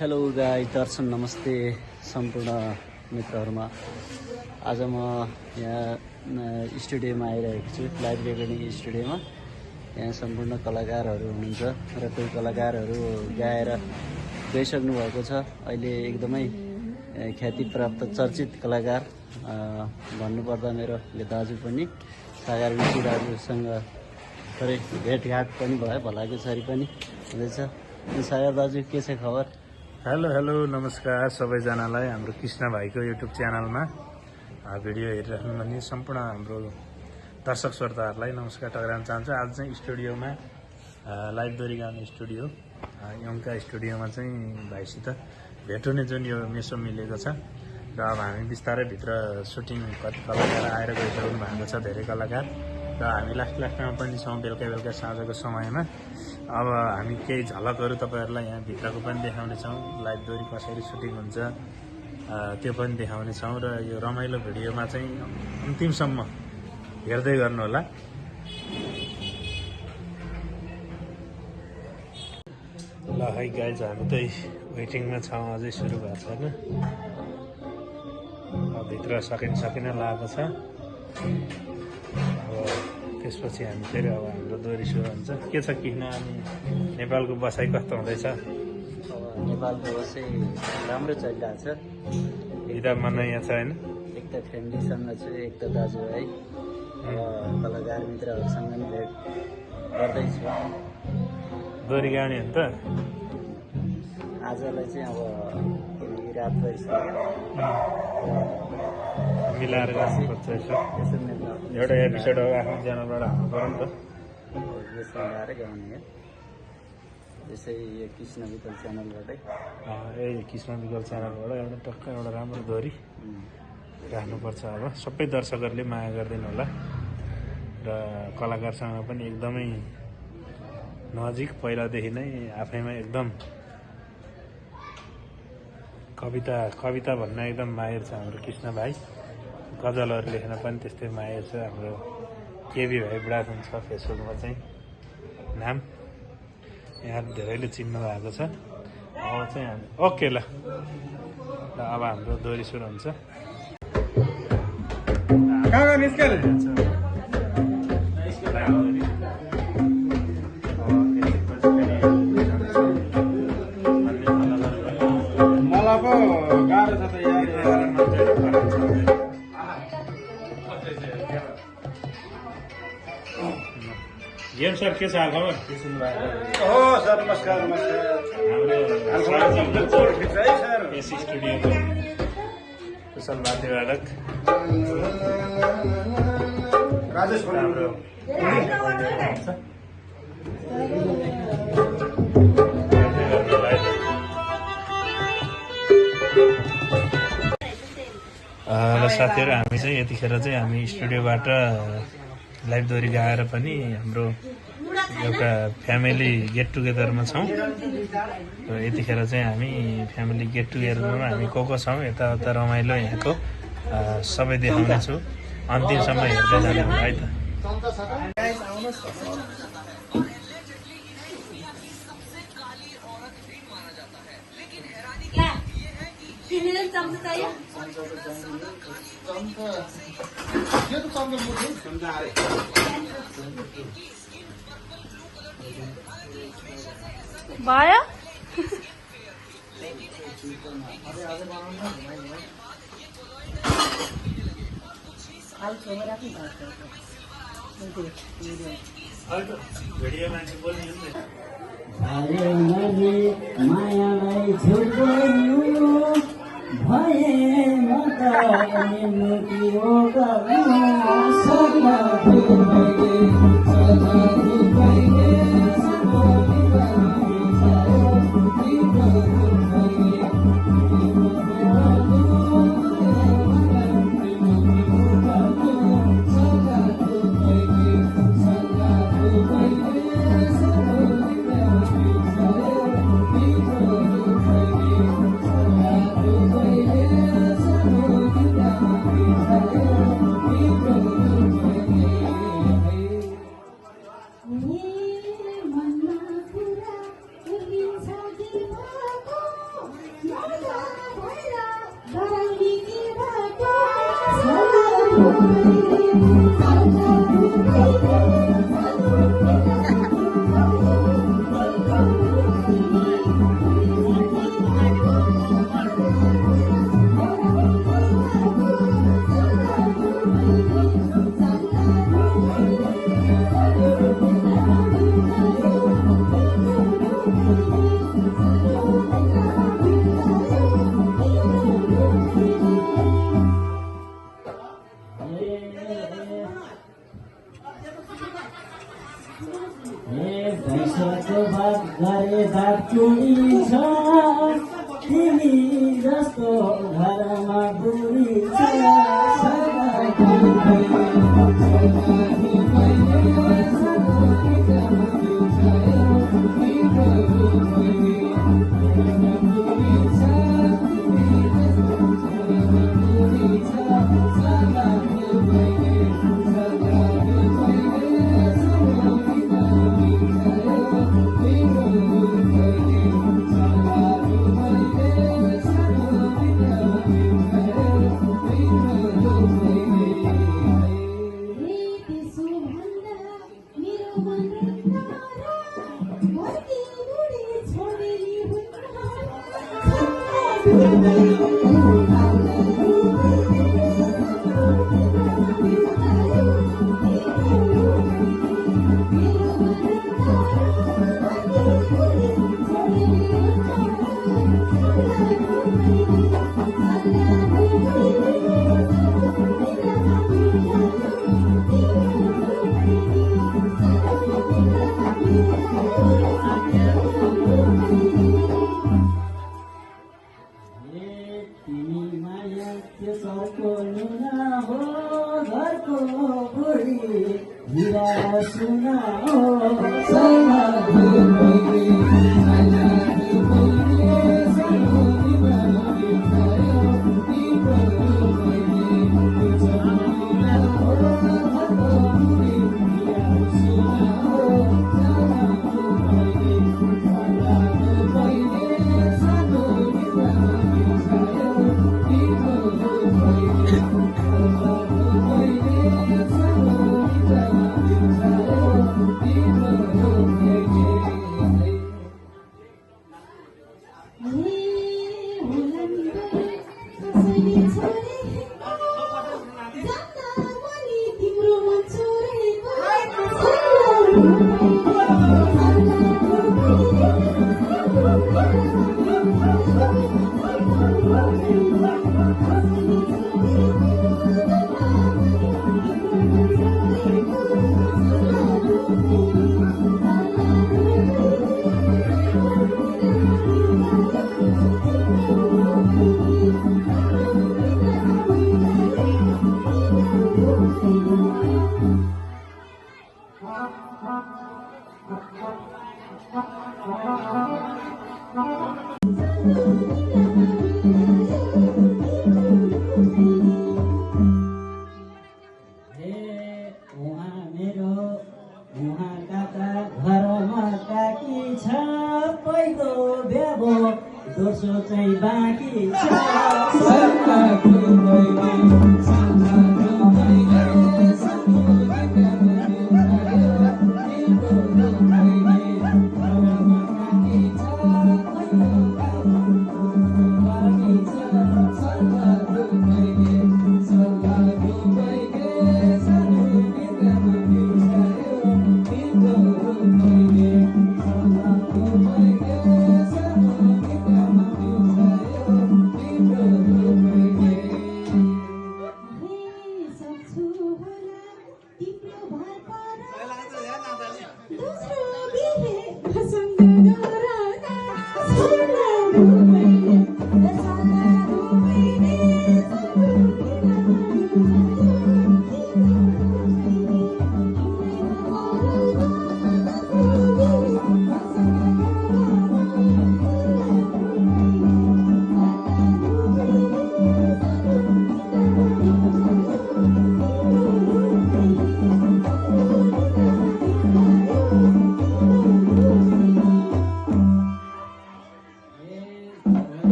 Hello गाई दर्शन नमस्ते सम्पूर्ण मित्रहरूमा। आज म यहाँ स्टुडियोमा आइरहेको छु, लाइभ रेकर्डिङ स्टुडियोमा। यहाँ सम्पूर्ण कलाकारहरू हुनुहुन्छ र कोही कलाकारहरू गाएर गइसक्नु भएको छ। अहिले एकदमै ख्यातिप्राप्त चर्चित कलाकार भन्नुपर्दा मेरो दाजु पनि सागर विषी दाजुसँग थोरै भेटघाट पनि भयो, भलाकुसारी पनि हुँदैछ। सागर दाजु के छ खबर? हेलो नमस्कार सबैजनालाई हाम्रो कृष्ण भाइको युट्युब च्यानलमा भिडियो हेरिराख्नु भने सम्पूर्ण हाम्रो दर्शक श्रोताहरूलाई नमस्कार टक्राउन चाहन्छु। आज चाहिँ स्टुडियोमा लाइभ दोरी गाउने स्टुडियो यङका स्टुडियोमा चाहिँ भाइसित भेट हुने जुन यो मेसो मिलेको छ र अब हामी बिस्तारै भित्र सुटिङ कति कलाकार आएर गइसक्नु भएको छ, धेरै कलाकार, र हामी लास्टमा पनि छौँ बेलुका साँझको समयमा। अब हामी केही झलकहरू तपाईँहरूलाई यहाँ भित्रको पनि देखाउनेछौँ, लाइभ दोरी कसरी सुटिङ हुन्छ त्यो पनि देखाउनेछौँ, र यो रमाइलो भिडियोमा चाहिँ अन्तिमसम्म हेर्दै गर्नुहोला। ल है गाइज, हामी त वेटिङमा छौँ, अझै सुरु भएको छैन। भित्र सकिन लागेको छ। अब त्यसपछि हामी फेरि अब हाम्रो दोरी सुरु हुन्छ। के छ किन अनि नेपालको बसाइ कस्तो हुँदैछ? अब नेपालको बसाइ राम्रो चलिरहेको छ। हिदा मना यहाँ छ होइन? एक त फ्यामिलीसँग छु, एक त दाजुभाइ कलाकार मित्रहरूसँग पनि भेट गर्दैछु। दोरी गाउने हो नि त आजलाई चाहिँ अब रातभरि मिलाएर गर्नुपर्छ। यसो मिल्न एउटा एपिसोड हो, आफ्नो च्यानलबाट हाल्नु पऱ्यो नि त। यसो मिलाएर गाउने हो। त्यसै यो कृष्ण विकल च्यानलबाटै यही कृष्ण विकल च्यानलबाट एउटा टक्क एउटा राम्रो दोरी राख्नुपर्छ। अब सबै दर्शकहरूले माया गरिदिनु होला र कलाकारसँग पनि एकदमै नजिक, पहिलादेखि नै आफैमा एकदम कविता भन्न एकदम माहिर छ हाम्रो कृष्ण भाइ। गजलहरू लेख्न पनि त्यस्तै माहिर छ हाम्रो केबी भाइ बुढाथुन छ फेसबुकमा चाहिँ नाम, यहाँ धेरैले चिन्नु भएको छ। अब चाहिँ हामी ओके ल अब हाम्रो दोरी सुरु हुन्छ। गेम सर के छ खबर? सर नमस्कार। हाम्रो यस स्टुडियोको कुशल वाद्यवादक राजेश हाम्रो साथीहरू, हामी चाहिँ यतिखेर चाहिँ हामी स्टुडियोबाट लाइभ दोरी गाएर पनि हाम्रो एउटा फ्यामिली गेट टुगेदरमा छौँ। र यतिखेर चाहिँ हामी फ्यामिली गेट टुगेदरमा हामी को छौँ, यताउता रमाइलो यहाँको सबै देखाउनेछु। अन्तिमसम्म हेर्दै जानु होला है त। भयो मायालाई छोड्नु भए म त भैँसको भात गरे भात चुडी छ तिमी जस्तो घरमा बुढी छ दोस्रो चाहिँ बाँकी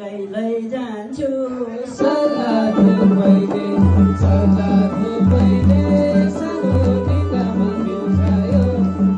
सँगै लैजान्छु सल्लाह धुपैले सल्लाह धुपैले सानो ढिकामा बिउजायो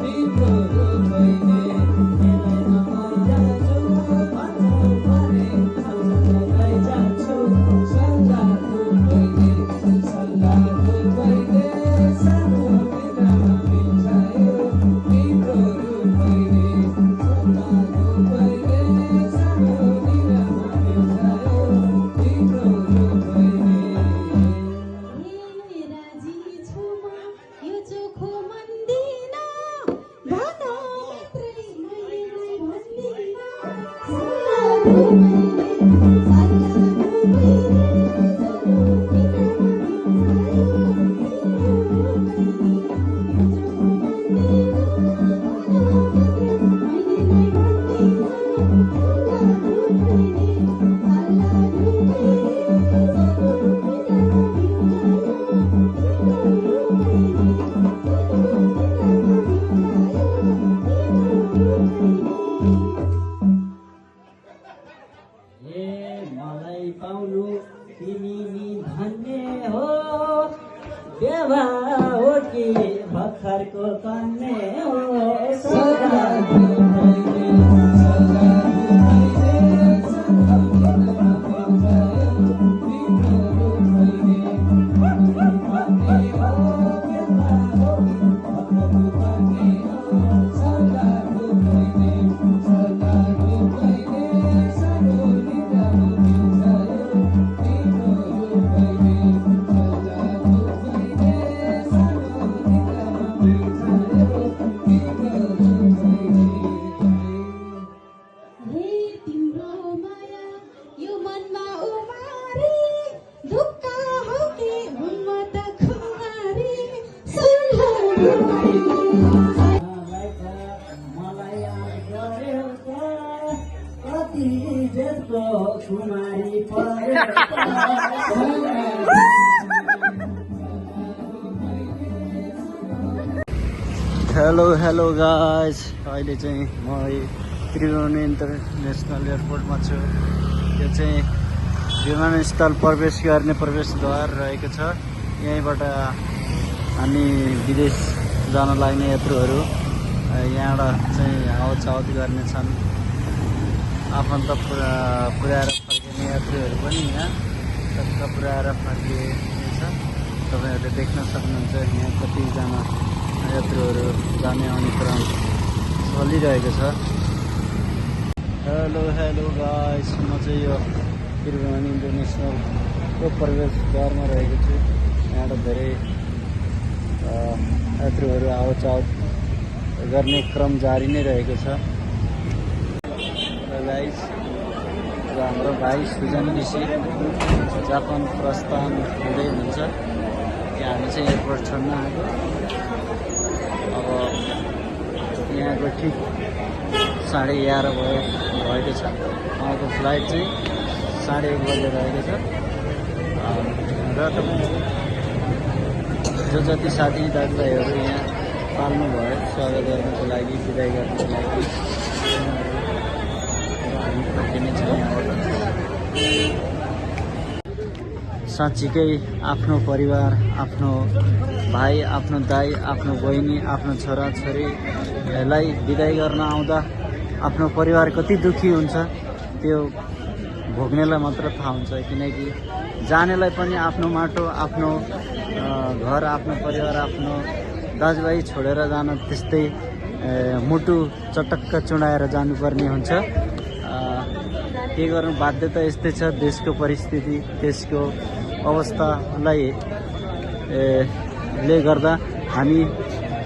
तिम्रो रूपैले लैजान्छु भन्नु भने सँगै लैजान्छु सल्लाह धुपैले सानो ढिकामा बिउजायो तिम्रो रूपैले मलाई पाउनु तिमी नि भन्ने हो देवा हो कि भर्खरको कन्ने हो सदा धुपैले सदा धुपैले सानो ढिकामा बिउजायो तिम्रो रूपैले भन्ने हो देवा हो कि भर्खरको कन्ने हो सदा धुपैले सानो ढिकामा बिउजायो तिम्रो रूपैले सदा धुपैले सानो ढिकामा बिउजायो तिम्रो रूपैले हे तिम्रो माया यो मनमा उमारी दुःख हो कि हुन्न त खुमारी मलाई याद गर्यो त कति जेठको खुमारी पर्यो हेलो गाइज अहिले चाहिँ म त्रिवेणी इन्टरनेसनल एयरपोर्टमा छु। यो चाहिँ विमानस्थल प्रवेश गर्ने प्रवेशद्वार रहेको छ। यहीँबाट हामी विदेश जान लाग्ने यात्रुहरू यहाँबाट चाहिँ आवत जावत गर्नेछन्। आफन्त पुर्याएर फर्किने यात्रुहरू पनि यहाँ टक्क पुर्याएर फर्किनेछ। तपाईँहरूले देख्न सक्नुहुन्छ यहाँ कतिजना यात्रुहरू जाने आउने क्रम चलिरहेको छ। हेलो गाइस, म चाहिँ यो त्रिवेणी इन्टरनेसनलको प्रवेशद्वारमा रहेको छु। यहाँबाट धेरै यात्रुहरू आवत जावत गर्ने क्रम जारी नै रहेको छ। गाइस, हाम्रो भाइ सुजन ऋषि जापान प्रस्थान हुँदै हुनुहुन्छ। हामी चाहिँ एयरपोर्ट छोड्न आएको। अब यहाँको ठिक 11:30 भएको छ। उहाँको फ्लाइट चाहिँ 1:30 बजे रहेको छ। र जो जति साथी दाजुभाइहरू यहाँ पाल्नु भयो स्वागत गर्नको लागि, विदाई गर्नको लागि हामी फर्किने छौँ यहाँबाट। साँच्चीकै आफ्नो परिवार, आफ्नो भाइ, आफ्नो दाइ, आफ्नो बहिनी, आफ्नो छोराछोरीलाई विदाई गर्न आउँदा आफ्नो परिवार कति दुःखी हुन्छ त्यो भोग्नेलाई मात्र थाहा हुन्छ। किनकि जानेलाई पनि आफ्नो माटो, आफ्नो घर, आफ्नो परिवार, आफ्नो दाजुभाइ छोडेर जान त्यस्तै मुटु चटक्क चुडाएर जानुपर्ने हुन्छ। के गर्नु, बाध्यता यस्तै छ। देशको परिस्थिति, देशको अवस्थालाई ले गर्दा हामी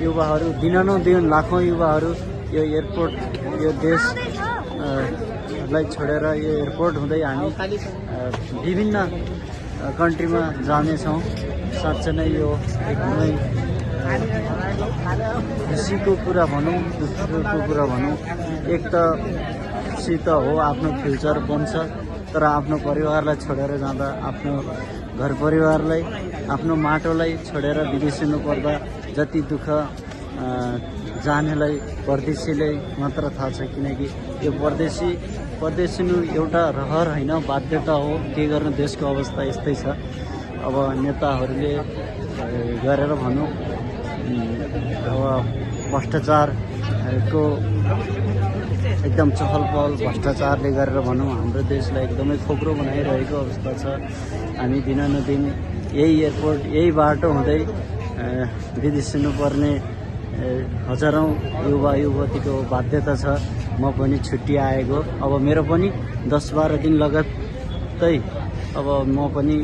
युवाहरू दिनानुदिन लाखौँ युवाहरू यो एयरपोर्ट, यो देशलाई छोडेर यो एयरपोर्ट हुँदै हामी विभिन्न कन्ट्रीमा जानेछौँ। साँच्चै नै यो एकदमै खुसीको कुरा भनौँ, दुःखको कुरा भनौँ। एक त खुसी त हो, आफ्नो फ्युचर बन्छ, तर आफ्नो परिवारलाई छोडेर जाँदा, आफ्नो घर परिवारलाई, आफ्नो माटोलाई छोडेर विदेशिनु पर्दा जति दुःख जानेलाई, परदेशीलाई मात्र थाहा छ। किनकि यो परदेशी परदेशिनु एउटा रहर होइन, बाध्यता हो। के गर्नु, देशको अवस्था यस्तै छ। अब नेताहरूले गरेर भनौँ अब भ्रष्टाचारको एकदम चहल पहल भ्रष्टाचारले गरेर भनौँ हाम्रो देशलाई एकदमै खोक्रो बनाइरहेको अवस्था छ। हामी दिनानुदिन यही एयरपोर्ट, यही बाटो हुँदै विदेश जानुपर्ने हजारौँ युवा युवतीको बाध्यता छ। म पनि छुट्टी आएको, अब मेरो पनि 10-12 दिन लगत्तै अब म पनि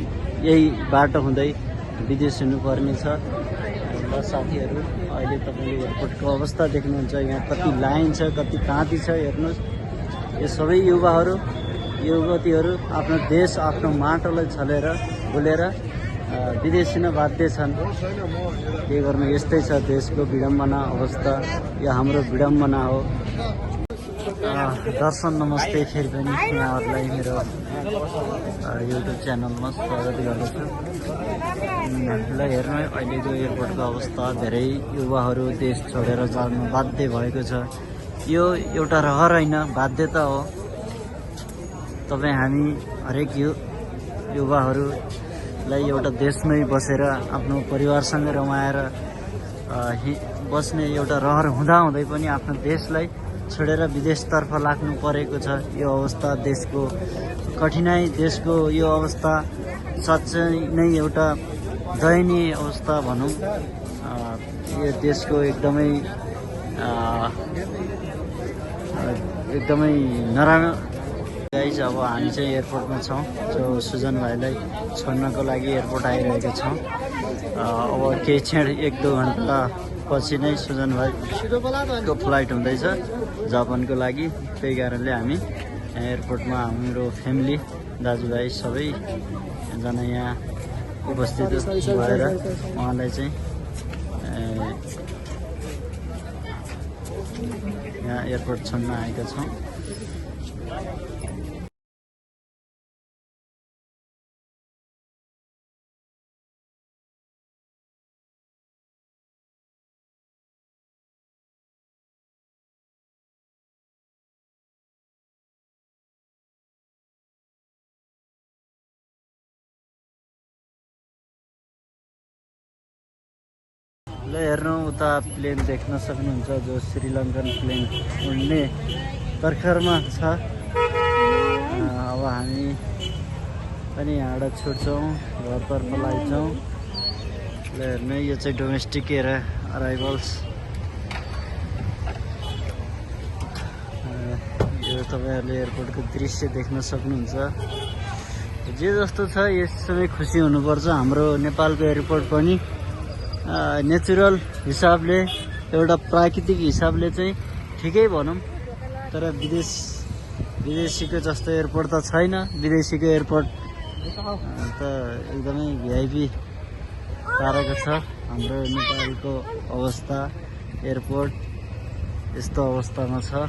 यही बाटो हुँदै विदेश हुनुपर्ने छ। र साथीहरू, अहिले तपाईँले एयरपोर्टको अवस्था देख्नुहुन्छ। यहाँ कति लाइन छ, कति ताँती छ, हेर्नुहोस्। यो सबै युवाहरू युवतीहरू आफ्नो देश, आफ्नो माटोलाई छलेर बोलेर विदेश हिँड्न बाध्य छन्। के गर्नु, यस्तै छ देशको विडम्बना अवस्था। यो हाम्रो विडम्बना हो। दर्शन नमस्ते, फेरि पनि यहाँहरूलाई मेरो युट्युब च्यानलमा स्वागत गर्दछु। ल हेर्नु, अहिलेको एयरपोर्टको अवस्था, धेरै युवाहरू देश छोडेर जानु बाध्य भएको छ। यो एउटा रहर होइन, बाध्यता हो। तपाईँ हामी हरेक युवाहरूलाई एउटा देशमै बसेर आफ्नो परिवारसँग रमाएर बस्ने एउटा रहर हुँदाहुँदै पनि आफ्नो देशलाई छोडेर विदेशतर्फ लाग्नु परेको छ। यो अवस्था देशको कठिनाइ, देशको यो अवस्था साँच्चै नै एउटा दयनीय अवस्था भनौँ। यो देशको एकदमै नराम्रो। गाइज, अब हामी चाहिँ एयरपोर्टमा छौँ, जो सुजन भाइलाई छोड्नको लागि एयरपोर्ट आइरहेको छौँ। अब केही क्षण 1-2 घन्टा पछि नै सुजन भाइको फ्लाइट हुँदैछ जापानको लागि। त्यही कारणले हामी एयरपोर्टमा हाम्रो फ्यामिली दाजुभाइ सबैजना यहाँ उपस्थित भएर उहाँलाई चाहिँ यहाँ एयरपोर्ट छोड्न आएका छौँ। ल हेर्नु, उता प्लेन देख्न सक्नुहुन्छ, जो श्रीलङ्कन प्लेन उड्ने तर्खरमा छ। अब हामी पनि यहाँबाट छुट्छौँ, घरतर्फ लाग्छौँ। ल हेर्नु, यो चाहिँ डोमेस्टिक अराइभल्स। यो तपाईँहरूले एयरपोर्टको दृश्य देख्न सक्नुहुन्छ। जे जस्तो छ यसमै खुसी हुनुपर्छ। हाम्रो नेपालको एयरपोर्ट पनि नेचुरल हिसाबले, एउटा प्राकृतिक हिसाबले चाहिँ ठिकै भनौँ। तर विदेशीको जस्तो एयरपोर्ट त छैन। विदेशीको एयरपोर्ट त एकदमै भिआइपी पारेको छ। हाम्रो नेपालको अवस्था, एयरपोर्ट यस्तो अवस्थामा छ।